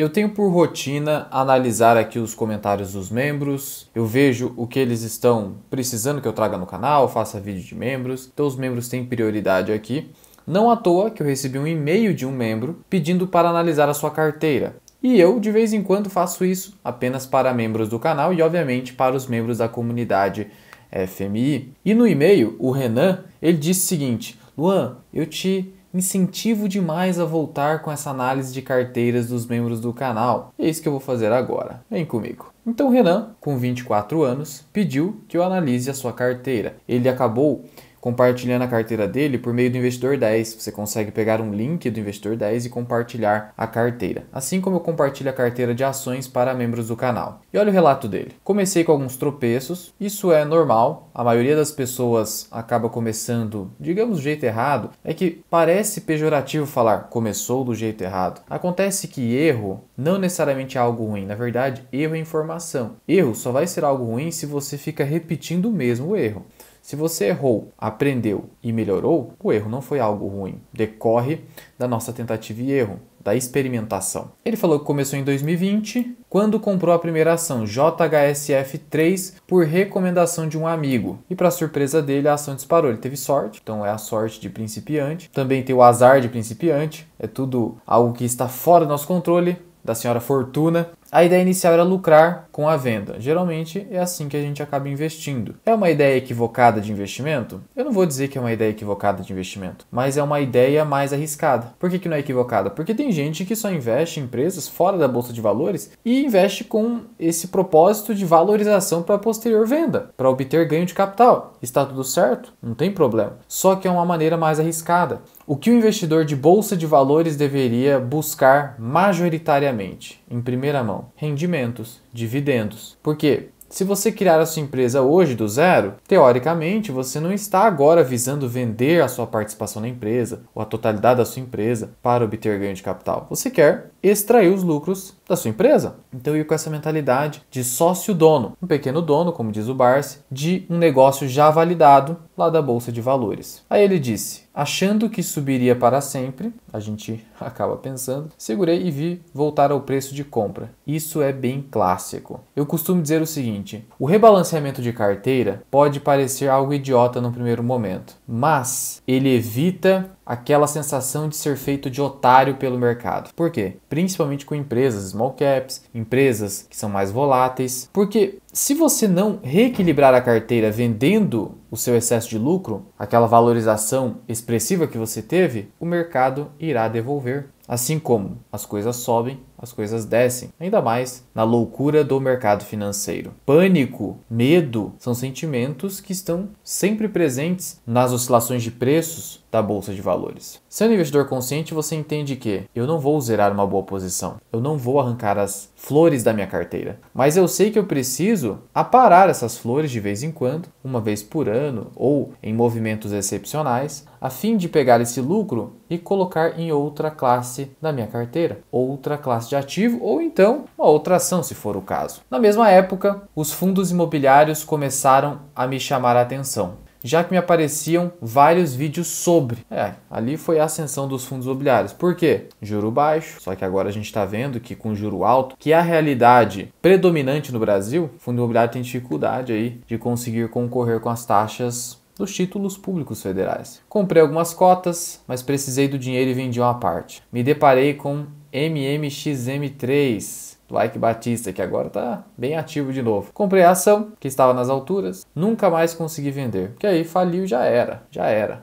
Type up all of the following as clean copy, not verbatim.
Eu tenho por rotina analisar aqui os comentários dos membros, eu vejo o que eles estão precisando que eu traga no canal, faça vídeo de membros, então os membros têm prioridade aqui. Não à toa que eu recebi um e-mail de um membro pedindo para analisar a sua carteira. E eu, de vez em quando, faço isso apenas para membros do canal e, obviamente, para os membros da comunidade FMI. E no e-mail, o Renan, ele disse o seguinte: Luan, eu te incentivo demais a voltar com essa análise de carteiras dos membros do canal. E é isso que eu vou fazer agora. Vem comigo. Então o Renan, com 24 anos, pediu que eu analise a sua carteira. Ele acabou compartilhando a carteira dele por meio do Investidor 10. Você consegue pegar um link do Investidor 10 e compartilhar a carteira. Assim como eu compartilho a carteira de ações para membros do canal. E olha o relato dele. Comecei com alguns tropeços. Isso é normal. A maioria das pessoas acaba começando, digamos, do jeito errado. É que parece pejorativo falar começou do jeito errado. Acontece que erro não necessariamente é algo ruim. Na verdade, erro é informação. Erro só vai ser algo ruim se você fica repetindo o mesmo erro. Se você errou, aprendeu e melhorou, o erro não foi algo ruim. Decorre da nossa tentativa e erro, da experimentação. Ele falou que começou em 2020, quando comprou a primeira ação JHSF3 por recomendação de um amigo. E para surpresa dele, a ação disparou. Ele teve sorte, então é a sorte de principiante. Também tem o azar de principiante. É tudo algo que está fora do nosso controle, da senhora Fortuna. A ideia inicial era lucrar com a venda. Geralmente é assim que a gente acaba investindo. É uma ideia equivocada de investimento? Eu não vou dizer que é uma ideia equivocada de investimento, mas é uma ideia mais arriscada. Por que não é equivocada? Porque tem gente que só investe em empresas fora da bolsa de valores e investe com esse propósito de valorização para posterior venda, para obter ganho de capital. Está tudo certo? Não tem problema. Só que é uma maneira mais arriscada. O que o investidor de bolsa de valores deveria buscar majoritariamente, em primeira mão? Rendimentos, dividendos. Por quê? Se você criar a sua empresa hoje do zero, teoricamente você não está agora visando vender a sua participação na empresa ou a totalidade da sua empresa para obter ganho de capital. Você quer extrair os lucros da sua empresa. Então eu ia com essa mentalidade de sócio-dono, um pequeno dono, como diz o Barsi, de um negócio já validado lá da Bolsa de Valores. Aí ele disse: achando que subiria para sempre, a gente acaba pensando, segurei e vi voltar ao preço de compra. Isso é bem clássico. Eu costumo dizer o seguinte: o rebalanceamento de carteira pode parecer algo idiota no primeiro momento, mas ele evita aquela sensação de ser feito de otário pelo mercado. Por quê? Principalmente com empresas small caps, empresas que são mais voláteis. Porque se você não reequilibrar a carteira vendendo o seu excesso de lucro, aquela valorização expressiva que você teve, o mercado irá devolver. Assim como as coisas sobem, as coisas descem, ainda mais na loucura do mercado financeiro. Pânico, medo são sentimentos que estão sempre presentes nas oscilações de preços da Bolsa de Valores. Sendo investidor consciente, você entende que eu não vou zerar uma boa posição, eu não vou arrancar as flores da minha carteira, mas eu sei que eu preciso aparar essas flores de vez em quando, uma vez por ano ou em movimentos excepcionais, a fim de pegar esse lucro e colocar em outra classe da minha carteira, outra classe de ativo ou então uma outra ação, se for o caso. Na mesma época, os fundos imobiliários começaram a me chamar a atenção, já que me apareciam vários vídeos sobre. Ali foi a ascensão dos fundos imobiliários. Por quê? Juro baixo, só que agora a gente está vendo que com juro alto, que é a realidade predominante no Brasil, o fundo imobiliário tem dificuldade aí de conseguir concorrer com as taxas dos títulos públicos federais. Comprei algumas cotas, mas precisei do dinheiro e vendi uma parte. Me deparei com MMXM3, do Ike Batista, que agora está bem ativo de novo. Comprei a ação, que estava nas alturas, nunca mais consegui vender, porque aí faliu, já era.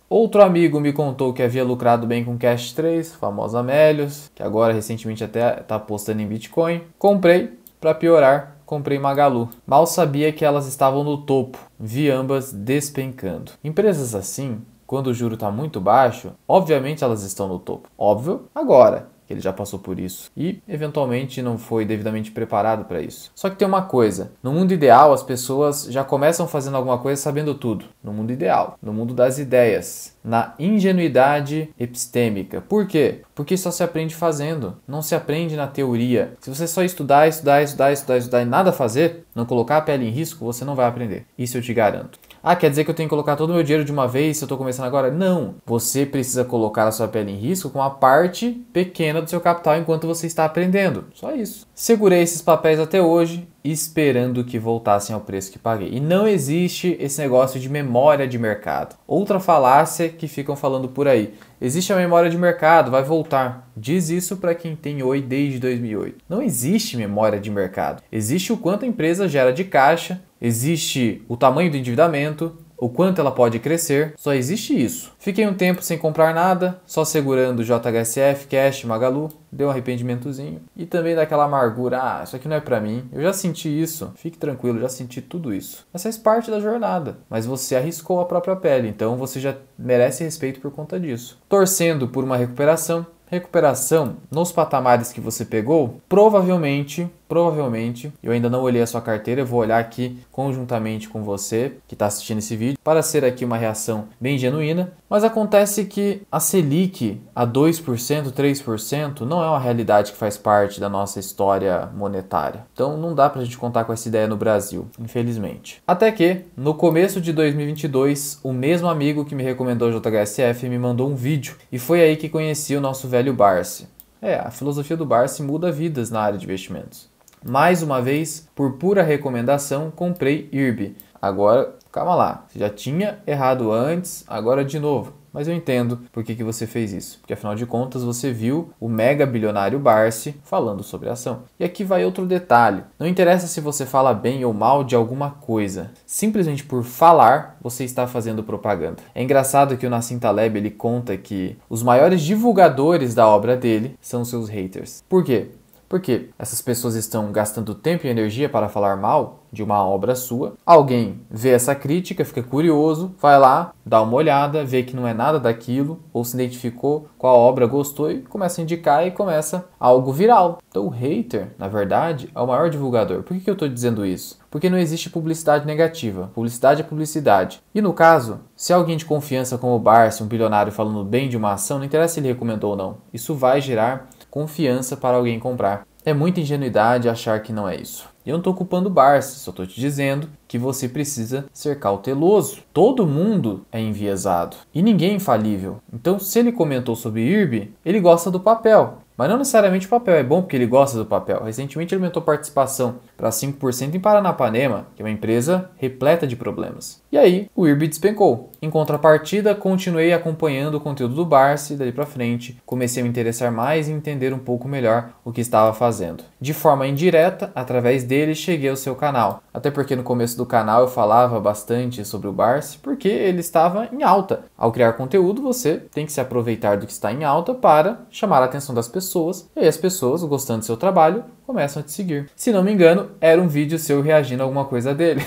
Outro amigo me contou que havia lucrado bem com Cash 3, famosa Amélios, que agora recentemente até está apostando em Bitcoin. Comprei, para piorar, comprei Magalu. Mal sabia que elas estavam no topo, vi ambas despencando. Empresas assim, quando o juro está muito baixo, obviamente elas estão no topo. Óbvio, agora que ele já passou por isso e eventualmente não foi devidamente preparado para isso. Só que tem uma coisa, no mundo ideal as pessoas já começam fazendo alguma coisa sabendo tudo. No mundo ideal, no mundo das ideias, na ingenuidade epistêmica. Por quê? Porque só se aprende fazendo, não se aprende na teoria. Se você só estudar e nada fazer, não colocar a pele em risco, você não vai aprender. Isso eu te garanto. Ah, quer dizer que eu tenho que colocar todo o meu dinheiro de uma vez se eu estou começando agora? Não. Você precisa colocar a sua pele em risco com uma parte pequena do seu capital enquanto você está aprendendo. Só isso. Segurei esses papéis até hoje, esperando que voltassem ao preço que paguei. E não existe esse negócio de memória de mercado. Outra falácia que ficam falando por aí. Existe a memória de mercado, vai voltar. Diz isso para quem tem Oi desde 2008. Não existe memória de mercado. Existe o quanto a empresa gera de caixa, existe o tamanho do endividamento, o quanto ela pode crescer, só existe isso. Fiquei um tempo sem comprar nada, só segurando JHSF, Cash, Magalu, deu um arrependimentozinho e também daquela amargura, isso aqui não é pra mim, eu já senti isso, fique tranquilo, já senti tudo isso. Mas faz parte da jornada, mas você arriscou a própria pele, então você já merece respeito por conta disso. Torcendo por uma recuperação nos patamares que você pegou, provavelmente, eu ainda não olhei a sua carteira, eu vou olhar aqui conjuntamente com você que está assistindo esse vídeo, para ser aqui uma reação bem genuína, mas acontece que a Selic a 2%, 3% não é uma realidade que faz parte da nossa história monetária. Então não dá pra gente contar com essa ideia no Brasil, infelizmente. Até que, no começo de 2022, o mesmo amigo que me recomendou o JHSF me mandou um vídeo, e foi aí que conheci o nosso velho Barsi. A filosofia do Barsi muda vidas na área de investimentos. Mais uma vez, por pura recomendação, comprei IRB. Agora, calma lá, você já tinha errado antes, agora de novo. Mas eu entendo por que você fez isso. Porque afinal de contas você viu o mega bilionário Barsi falando sobre a ação. E aqui vai outro detalhe. Não interessa se você fala bem ou mal de alguma coisa. Simplesmente por falar, você está fazendo propaganda. É engraçado que o Nassim Taleb ele conta que os maiores divulgadores da obra dele são seus haters. Por quê? Porque essas pessoas estão gastando tempo e energia para falar mal de uma obra sua. Alguém vê essa crítica, fica curioso, vai lá, dá uma olhada, vê que não é nada daquilo, ou se identificou com a obra, gostou e começa a indicar e começa algo viral. Então o hater, na verdade, é o maior divulgador. Por que eu estou dizendo isso? Porque não existe publicidade negativa. Publicidade é publicidade. E no caso, se alguém de confiança como o Barsi, um bilionário falando bem de uma ação, não interessa se ele recomendou ou não. Isso vai gerar confiança para alguém comprar. É muita ingenuidade achar que não é isso. Eu não estou culpando o Barsi, só estou te dizendo que você precisa ser cauteloso. Todo mundo é enviesado e ninguém é infalível. Então, se ele comentou sobre IRB, ele gosta do papel. Mas não necessariamente o papel é bom porque ele gosta do papel. Recentemente ele aumentou participação para 5% em Paranapanema, que é uma empresa repleta de problemas. E aí o IRB despencou. Em contrapartida, continuei acompanhando o conteúdo do Barsi, daí para frente comecei a me interessar mais e entender um pouco melhor o que estava fazendo. De forma indireta, através dele, cheguei ao seu canal. Até porque no começo do canal eu falava bastante sobre o Barsi, porque ele estava em alta. Ao criar conteúdo, você tem que se aproveitar do que está em alta para chamar a atenção das pessoas, e aí as pessoas, gostando do seu trabalho, começam a te seguir. Se não me engano, era um vídeo seu reagindo a alguma coisa dele.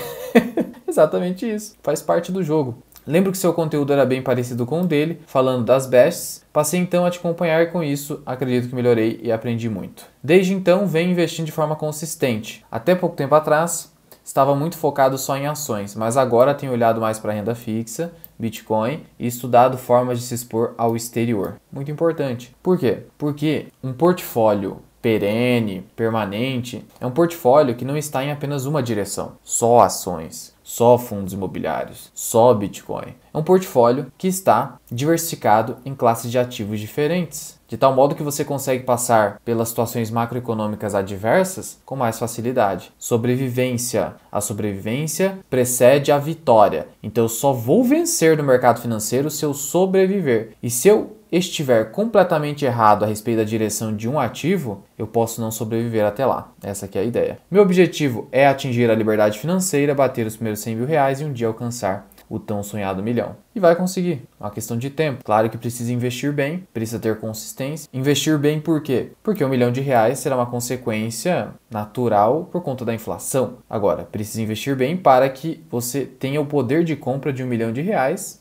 Exatamente isso, faz parte do jogo. Lembro que seu conteúdo era bem parecido com o dele, falando das bests. Passei então a te acompanhar e com isso acredito que melhorei e aprendi muito. Desde então venho investindo de forma consistente. Até pouco tempo atrás estava muito focado só em ações, mas agora tenho olhado mais para renda fixa, Bitcoin e estudado formas de se expor ao exterior. Muito importante. Por quê? Porque um portfólio perene, permanente, é um portfólio que não está em apenas uma direção, só ações, só fundos imobiliários, só Bitcoin. É um portfólio que está diversificado em classes de ativos diferentes, de tal modo que você consegue passar pelas situações macroeconômicas adversas com mais facilidade. Sobrevivência. A sobrevivência precede a vitória. Então eu só vou vencer no mercado financeiro se eu sobreviver. E se eu estiver completamente errado a respeito da direção de um ativo, eu posso não sobreviver até lá. Essa aqui é a ideia. Meu objetivo é atingir a liberdade financeira, bater os primeiros 100 mil reais e um dia alcançar o tão sonhado milhão. E vai conseguir. É uma questão de tempo. Claro que precisa investir bem, precisa ter consistência. Investir bem por quê? Porque R$1 milhão será uma consequência natural por conta da inflação. Agora, precisa investir bem para que você tenha o poder de compra de R$1 milhão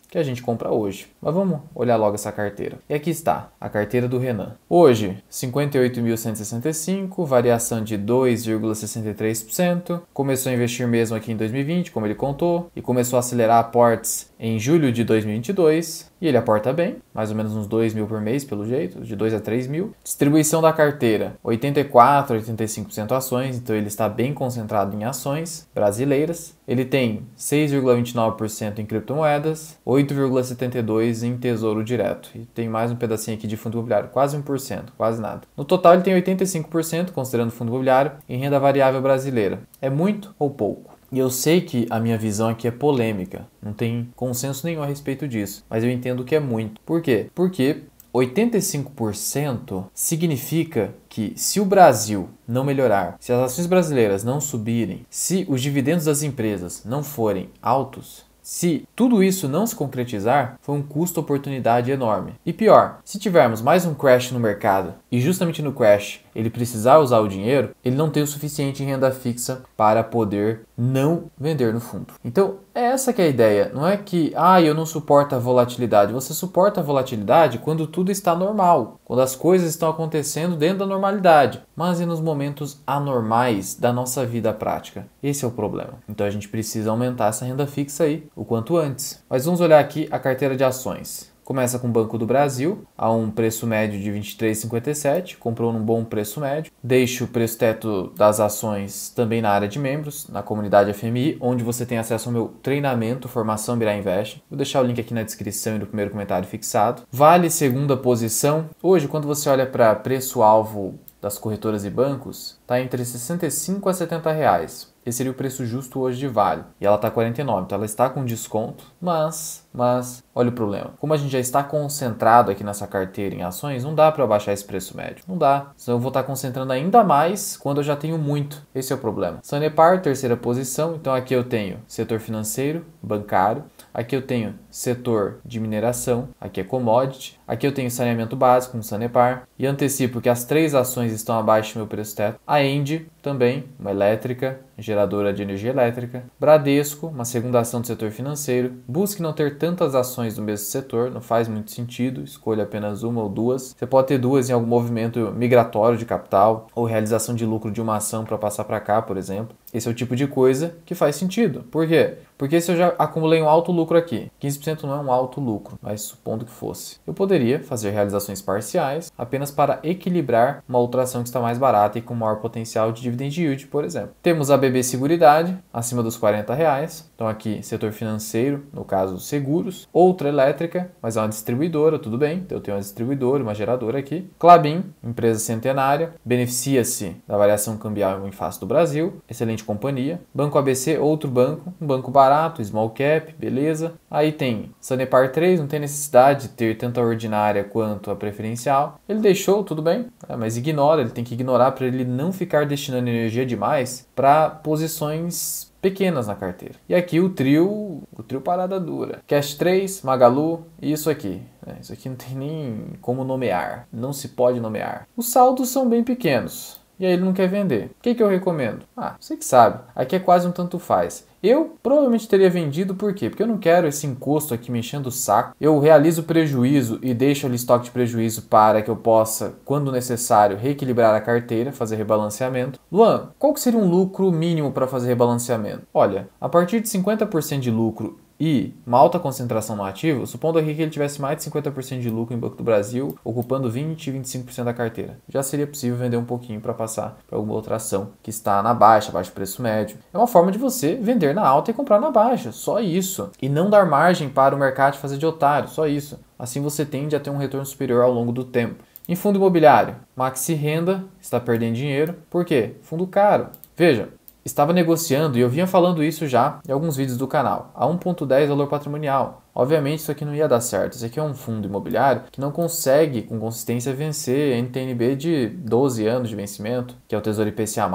que a gente compra hoje. Mas vamos olhar logo essa carteira. E aqui está, a carteira do Renan. Hoje, 58.165, variação de 2,63%. Começou a investir mesmo aqui em 2020, como ele contou, e começou a acelerar aportes em julho de 2022 e ele aporta bem, mais ou menos uns 2 mil por mês pelo jeito, de 2 a 3 mil. Distribuição da carteira, 84, 85% ações, então ele está bem concentrado em ações brasileiras. Ele tem 6,29% em criptomoedas, 8,72% em tesouro direto. E tem mais um pedacinho aqui de fundo imobiliário, quase 1%, quase nada. No total ele tem 85%, considerando fundo imobiliário, em renda variável brasileira. É muito ou pouco? E eu sei que a minha visão aqui é polêmica, não tem consenso nenhum a respeito disso, mas eu entendo que é muito. Por quê? Porque 85% significa que se o Brasil não melhorar, se as ações brasileiras não subirem, se os dividendos das empresas não forem altos, se tudo isso não se concretizar, foi um custo-oportunidade enorme. E pior, se tivermos mais um crash no mercado e justamente no crash ele precisar usar o dinheiro, ele não tem o suficiente em renda fixa para poder não vender no fundo. Então, é essa que é a ideia. Não é que, eu não suporto a volatilidade. Você suporta a volatilidade quando tudo está normal, quando as coisas estão acontecendo dentro da normalidade, mas e nos momentos anormais da nossa vida prática? Esse é o problema. Então, a gente precisa aumentar essa renda fixa aí o quanto antes. Mas vamos olhar aqui a carteira de ações. Começa com o Banco do Brasil, a um preço médio de R$ 23,57, comprou num bom preço médio. Deixa o preço teto das ações também na área de membros, na comunidade FMI, onde você tem acesso ao meu treinamento, Formação Birá Invest. Vou deixar o link aqui na descrição e no primeiro comentário fixado. Vale segunda posição. Hoje, quando você olha para preço-alvo das corretoras e bancos, está entre R$ 65 a R$ 70 reais. Esse seria o preço justo hoje de Vale. E ela está R$ 49, então ela está com desconto, mas olha o problema. Como a gente já está concentrado aqui nessa carteira em ações, não dá para abaixar esse preço médio. Não dá. Senão eu vou estar concentrando ainda mais quando eu já tenho muito. Esse é o problema. Sanepar, terceira posição. Então aqui eu tenho setor financeiro, bancário. Aqui eu tenho setor de mineração, aqui é commodity. Aqui eu tenho saneamento básico, um Sanepar. E antecipo que as três ações estão abaixo do meu preço teto. A Engie também, uma elétrica, geradora de energia elétrica. Bradesco, uma segunda ação do setor financeiro. Busque não ter tantas ações do mesmo setor, não faz muito sentido. Escolha apenas uma ou duas. Você pode ter duas em algum movimento migratório de capital ou realização de lucro de uma ação para passar para cá, por exemplo. Esse é o tipo de coisa que faz sentido. Por quê? Porque se eu já acumulei um alto lucro aqui, 15% não é um alto lucro, mas supondo que fosse, eu poderia fazer realizações parciais apenas para equilibrar uma outra ação que está mais barata e com maior potencial de dividend yield, por exemplo. Temos a BB Seguridade, acima dos R$ 40 reais. Então aqui, setor financeiro, no caso seguros. Outra elétrica, mas é uma distribuidora, tudo bem. Então eu tenho uma distribuidora, uma geradora aqui. Klabin, empresa centenária, beneficia-se da variação cambial em face do Brasil. Excelente companhia. Banco ABC, outro banco, um banco barato, small cap, beleza. Aí tem Sanepar 3, não tem necessidade de ter tanto a ordinária quanto a preferencial. Ele deixou, tudo bem, mas ignora, ele tem que ignorar para ele não ficar destinando energia demais para posições pequenas na carteira. E aqui o trio parada dura. Cash 3, Magalu e isso aqui. Isso aqui não tem nem como nomear, não se pode nomear. Os saldos são bem pequenos. E aí ele não quer vender. O que eu recomendo? Você que sabe. Aqui é quase um tanto faz. Eu provavelmente teria vendido, por quê? Porque eu não quero esse encosto aqui me enchendo o saco. Eu realizo prejuízo e deixo ali estoque de prejuízo para que eu possa, quando necessário, reequilibrar a carteira, fazer rebalanceamento. Luan, qual que seria um lucro mínimo para fazer rebalanceamento? Olha, a partir de 50% de lucro e uma alta concentração no ativo, supondo aqui que ele tivesse mais de 50% de lucro em Banco do Brasil, ocupando 20% e 25% da carteira. Já seria possível vender um pouquinho para passar para alguma outra ação que está na baixa, abaixo do preço médio. É uma forma de você vender na alta e comprar na baixa, só isso. E não dar margem para o mercado fazer de otário, só isso. Assim você tende a ter um retorno superior ao longo do tempo. Em fundo imobiliário, Maxi Renda está perdendo dinheiro. Por quê? Fundo caro. Veja, estava negociando, e eu vinha falando isso já em alguns vídeos do canal, a 1,10 valor patrimonial. Obviamente isso aqui não ia dar certo. Isso aqui é um fundo imobiliário que não consegue com consistência vencer NTNB de 12 anos de vencimento, que é o Tesouro IPCA+.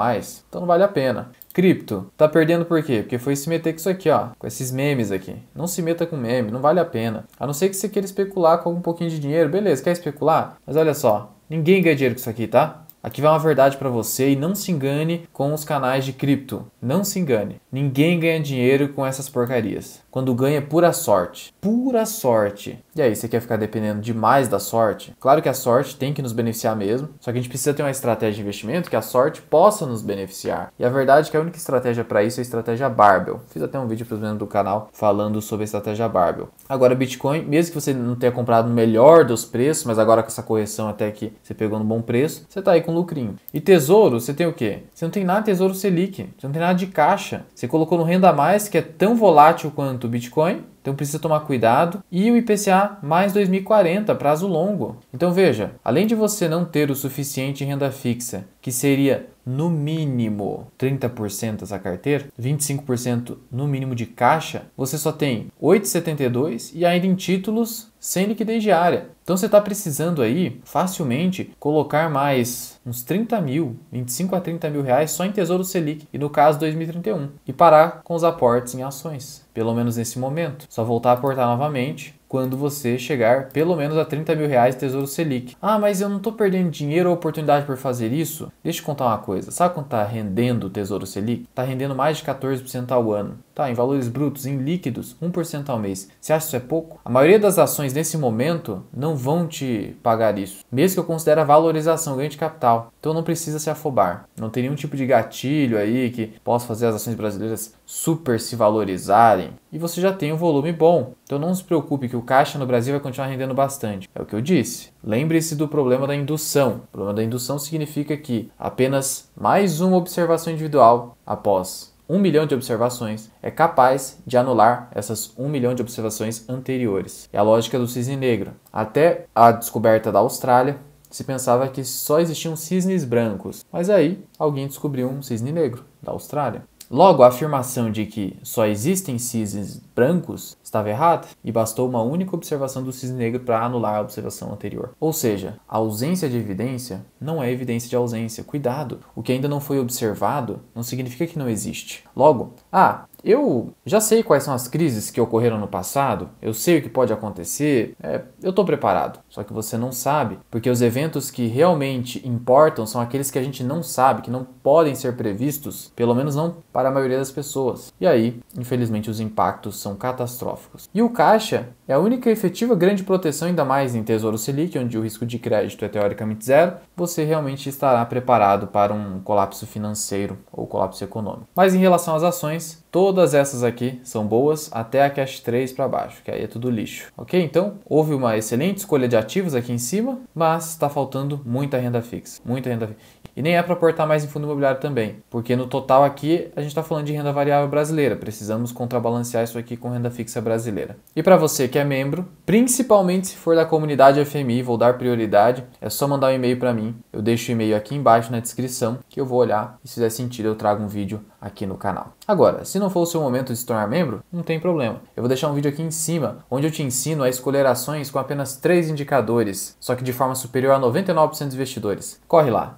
Então não vale a pena. Cripto, tá perdendo por quê? Porque foi se meter com isso aqui, ó, com esses memes aqui. Não se meta com meme, não vale a pena. A não ser que você queira especular com um pouquinho de dinheiro, beleza, quer especular? Mas olha só, ninguém ganha dinheiro com isso aqui, tá? Aqui vai uma verdade para você e não se engane com os canais de cripto. Não se engane. Ninguém ganha dinheiro com essas porcarias. Quando ganha é pura sorte. Pura sorte. E aí, você quer ficar dependendo demais da sorte? Claro que a sorte tem que nos beneficiar mesmo, só que a gente precisa ter uma estratégia de investimento que a sorte possa nos beneficiar. E a verdade é que a única estratégia para isso é a estratégia Barbell. Fiz até um vídeo para os membros do canal falando sobre a estratégia Barbell. Agora, Bitcoin, mesmo que você não tenha comprado no melhor dos preços, mas agora com essa correção até que você pegou no bom preço, você tá aí com lucrinho. E tesouro, você tem o quê? Você não tem nada de tesouro Selic, você não tem nada de caixa. Você colocou no Renda Mais, que é tão volátil quanto o Bitcoin, então precisa tomar cuidado. E o IPCA mais 2040, prazo longo. Então veja, além de você não ter o suficiente em renda fixa, que seria no mínimo 30% dessa carteira, 25% no mínimo de caixa, você só tem 8,72 e ainda em títulos sem liquidez diária. Então você está precisando aí facilmente colocar mais uns 30 mil, 25 a 30 mil reais só em Tesouro Selic, e no caso 2031, e parar com os aportes em ações, pelo menos nesse momento. Só voltar a aportar novamente quando você chegar pelo menos a 30 mil reais de Tesouro Selic. Ah, mas eu não estou perdendo dinheiro ou oportunidade por fazer isso? Deixa eu contar uma coisa. Sabe quanto está rendendo o Tesouro Selic? Está rendendo mais de 14% ao ano. Tá, em valores brutos, em líquidos, 1% ao mês. Você acha que isso é pouco? A maioria das ações nesse momento não vão te pagar isso. Mesmo que eu considere a valorização, ganho de capital. Então não precisa se afobar. Não tem nenhum tipo de gatilho aí que possa fazer as ações brasileiras super se valorizarem. E você já tem um volume bom. Então não se preocupe que o caixa no Brasil vai continuar rendendo bastante. É o que eu disse. Lembre-se do problema da indução. O problema da indução significa que apenas mais uma observação individual após 1 milhão de observações é capaz de anular essas 1 milhão de observações anteriores. É a lógica do cisne negro. Até a descoberta da Austrália, se pensava que só existiam cisnes brancos. Mas aí, alguém descobriu um cisne negro da Austrália. Logo, a afirmação de que só existem cisnes brancos estava errada e bastou uma única observação do cisne negro para anular a observação anterior. Ou seja, a ausência de evidência não é evidência de ausência. Cuidado! O que ainda não foi observado não significa que não existe. Logo, eu já sei quais são as crises que ocorreram no passado, eu sei o que pode acontecer, eu estou preparado. Só que você não sabe, porque os eventos que realmente importam são aqueles que a gente não sabe, que não podem ser previstos, pelo menos não para a maioria das pessoas. E aí, infelizmente, os impactos são catastróficos. E o caixa é a única efetiva grande proteção, ainda mais em Tesouro Selic, onde o risco de crédito é teoricamente zero, você realmente estará preparado para um colapso financeiro ou colapso econômico. Mas em relação às ações, todas essas aqui são boas até a Cash 3 para baixo, que aí é tudo lixo. Ok? Então, houve uma excelente escolha de ativos aqui em cima, mas está faltando muita renda fixa. Muita renda fixa. E nem é para aportar mais em fundo imobiliário também, porque no total aqui a gente está falando de renda variável brasileira. Precisamos contrabalancear isso aqui com renda fixa brasileira. E para você que é membro, principalmente se for da comunidade FMI, vou dar prioridade, é só mandar um e-mail para mim. Eu deixo o e-mail aqui embaixo na descrição, que eu vou olhar e se fizer sentido eu trago um vídeo aqui no canal. Agora, se não for o seu momento de se tornar membro, não tem problema. Eu vou deixar um vídeo aqui em cima, onde eu te ensino a escolher ações com apenas 3 indicadores, só que de forma superior a 99% dos investidores. Corre lá!